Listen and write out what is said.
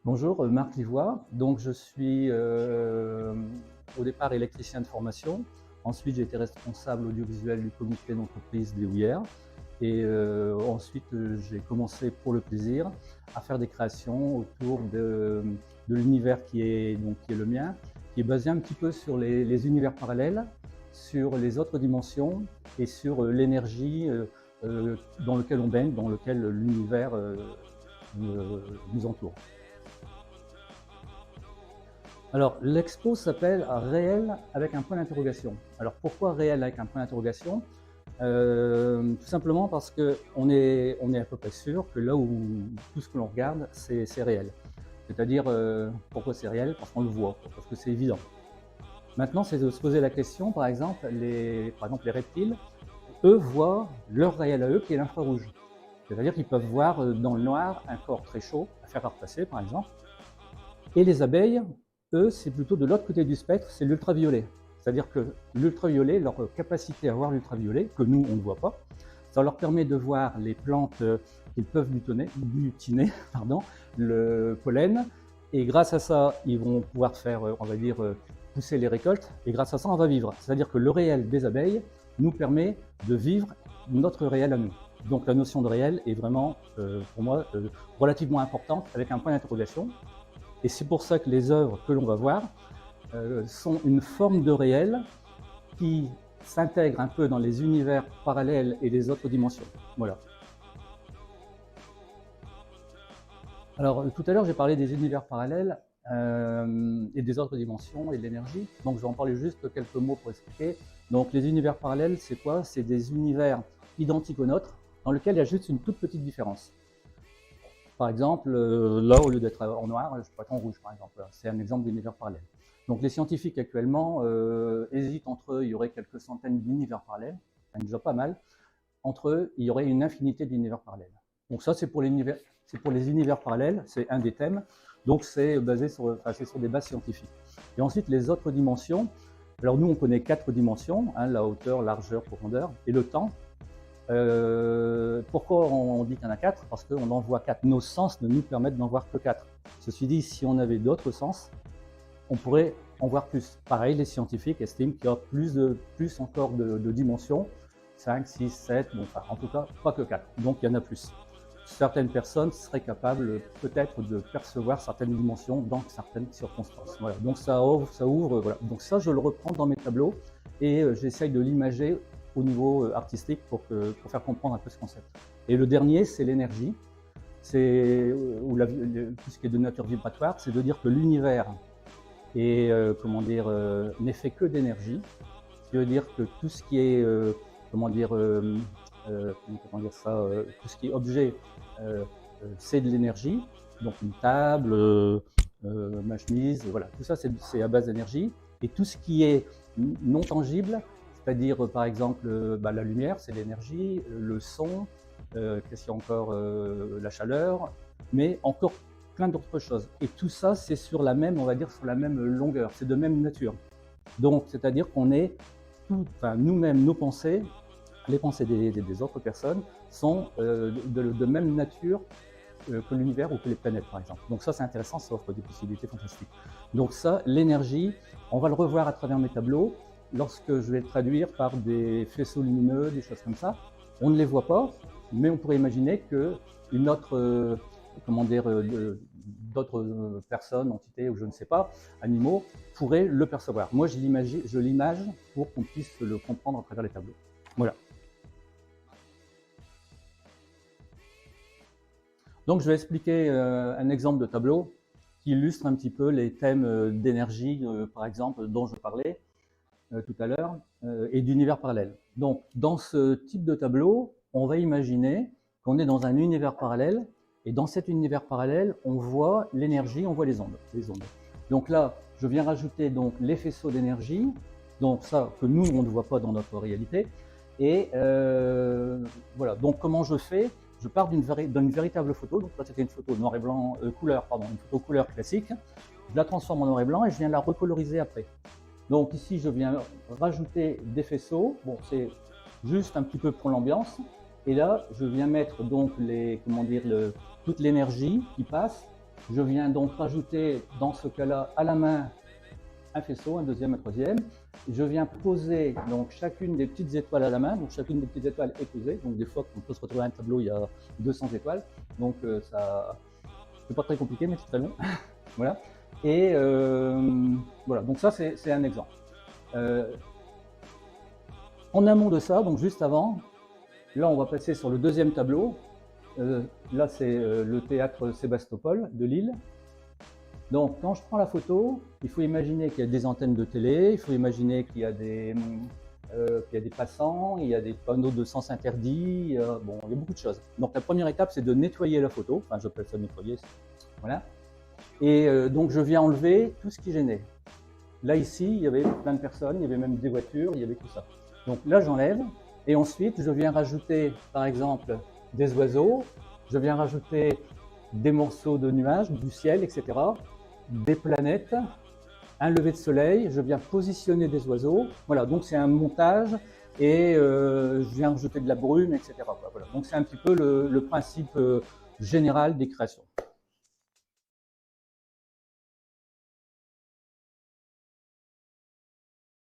Bonjour, Marc Livois. Donc, je suis au départ électricien de formation. Ensuite, j'ai été responsable audiovisuel du comité d'entreprise des Houillères. Et ensuite, j'ai commencé pour le plaisir à faire des créations autour de l'univers qui est le mien, qui est basé un petit peu sur les univers parallèles, sur les autres dimensions et sur l'énergie dans lequel on baigne, dans lequel l'univers nous entoure. Alors, l'expo s'appelle Réel avec un point d'interrogation. Alors, pourquoi Réel avec un point d'interrogation? Tout simplement parce qu'on est à peu près sûr que là où tout ce que l'on regarde, c'est réel. C'est-à-dire, pourquoi c'est réel? Parce qu'on le voit, parce que c'est évident. Maintenant, c'est de se poser la question, par exemple, les reptiles, eux voient leur réel à eux qui est l'infrarouge. C'est-à-dire qu'ils peuvent voir dans le noir un corps très chaud, à faire repasser par exemple. Et les abeilles, eux, c'est plutôt de l'autre côté du spectre, c'est l'ultraviolet. C'est-à-dire que l'ultraviolet, leur capacité à voir l'ultraviolet, que nous, on ne voit pas, ça leur permet de voir les plantes qu'ils peuvent butiner, le pollen, et grâce à ça, ils vont pouvoir faire, on va dire, pousser les récoltes, et grâce à ça, on va vivre. C'est-à-dire que le réel des abeilles nous permet de vivre notre réel à nous. Donc la notion de réel est vraiment, pour moi, relativement importante, avec un point d'interrogation. Et c'est pour ça que les œuvres que l'on va voir sont une forme de réel qui s'intègre un peu dans les univers parallèles et les autres dimensions. Voilà. Alors, tout à l'heure, j'ai parlé des univers parallèles et des autres dimensions et de l'énergie. Donc, je vais en parler juste quelques mots pour expliquer. Donc, les univers parallèles, c'est quoi? C'est des univers identiques aux nôtres, dans lesquels il y a juste une toute petite différence. Par exemple, là, au lieu d'être en noir, je pourrais être en rouge, par exemple. C'est un exemple d'univers parallèle. Donc, les scientifiques actuellement hésitent entre eux. Il y aurait quelques centaines d'univers parallèles, enfin, déjà pas mal. Entre eux, il y aurait une infinité d'univers parallèles. Donc, ça, c'est pour les univers parallèles, c'est un des thèmes. Donc, c'est basé sur des bases scientifiques. Et ensuite, les autres dimensions. Alors, nous, on connaît 4 dimensions, hein, la hauteur, largeur, profondeur et le temps. Pourquoi on dit qu'il y en a 4? Parce qu'on en voit 4. Nos sens ne nous permettent d'en voir que 4. Ceci dit, si on avait d'autres sens, on pourrait en voir plus. Pareil, les scientifiques estiment qu'il y a plus encore de dimensions, 5, 6, 7, bon, enfin, en tout cas, pas que 4. Donc, il y en a plus. Certaines personnes seraient capables peut-être de percevoir certaines dimensions dans certaines circonstances. Voilà. Donc, ça ouvre, voilà. Donc, ça, je le reprends dans mes tableaux et j'essaye de l'imager au niveau artistique pour faire comprendre un peu ce concept. Et le dernier, c'est l'énergie. C'est tout ce qui est de nature vibratoire, c'est de dire que l'univers est, n'est fait que d'énergie. Ce qui veut dire que tout ce qui est, tout ce qui est objet, c'est de l'énergie. Donc une table, ma chemise, voilà, tout ça c'est à base d'énergie. Et tout ce qui est non tangible, c'est-à-dire par exemple la lumière, c'est l'énergie, le son, qu'est-ce qu'il y a encore, la chaleur, mais encore plein d'autres choses. Et tout ça, c'est sur la même, on va dire, sur la même longueur, c'est de même nature. Donc, c'est-à-dire qu'on est nous-mêmes, nos pensées, les pensées des autres personnes sont de même nature que l'univers ou que les planètes, par exemple. Donc ça, c'est intéressant, ça offre des possibilités fantastiques. Donc ça, l'énergie, on va le revoir à travers mes tableaux, lorsque je vais le traduire par des faisceaux lumineux, des choses comme ça. On ne les voit pas, mais on pourrait imaginer qu'une autre, d'autres personnes, entités, ou je ne sais pas, animaux, pourraient le percevoir. Moi, je l'image pour qu'on puisse le comprendre à travers les tableaux. Voilà. Donc, je vais expliquer un exemple de tableau qui illustre un petit peu les thèmes d'énergie, par exemple, dont je parlais tout à l'heure, et d'univers parallèle. Donc, dans ce type de tableau, on va imaginer qu'on est dans un univers parallèle, et dans cet univers parallèle, on voit l'énergie, on voit les ondes. Donc là, je viens rajouter donc les faisceaux d'énergie, donc ça que nous, on ne voit pas dans notre réalité. Et voilà, donc comment je fais? Je pars d'une véritable photo, donc là c'était une photo noir et blanc, une photo couleur classique. Je la transforme en noir et blanc et je viens la recoloriser après. Donc ici, je viens rajouter des faisceaux. Bon, c'est juste un petit peu pour l'ambiance. Et là, je viens mettre donc toute l'énergie qui passe Je viens donc rajouter, dans ce cas-là, à la main, un faisceau, un deuxième, un troisième. Je viens poser donc chacune des petites étoiles à la main. Donc chacune des petites étoiles est posée. Donc des fois, on peut se retrouver à un tableau, il y a 200 étoiles. Donc ça, c'est pas très compliqué, mais c'est très long. Voilà. Et voilà. Donc ça, c'est un exemple. En amont de ça, donc juste avant, là, on va passer sur le deuxième tableau. Là, c'est le théâtre Sébastopol de Lille. Donc, quand je prends la photo, il faut imaginer qu'il y a des antennes de télé, il faut imaginer qu'il y a des passants, il y a des panneaux de sens interdit, bon, il y a beaucoup de choses. Donc, la première étape, c'est de nettoyer la photo. Enfin, j'appelle ça nettoyer. Voilà. Et donc, je viens enlever tout ce qui gênait. Là, ici, il y avait plein de personnes, il y avait même des voitures, il y avait tout ça. Donc là, j'enlève. Et ensuite, je viens rajouter, par exemple, des oiseaux. Je viens rajouter des morceaux de nuages, du ciel, etc. Des planètes, un lever de soleil, je viens positionner des oiseaux. Voilà, donc c'est un montage et je viens rajouter de la brume, etc. Voilà. Donc c'est un petit peu le principe général des créations.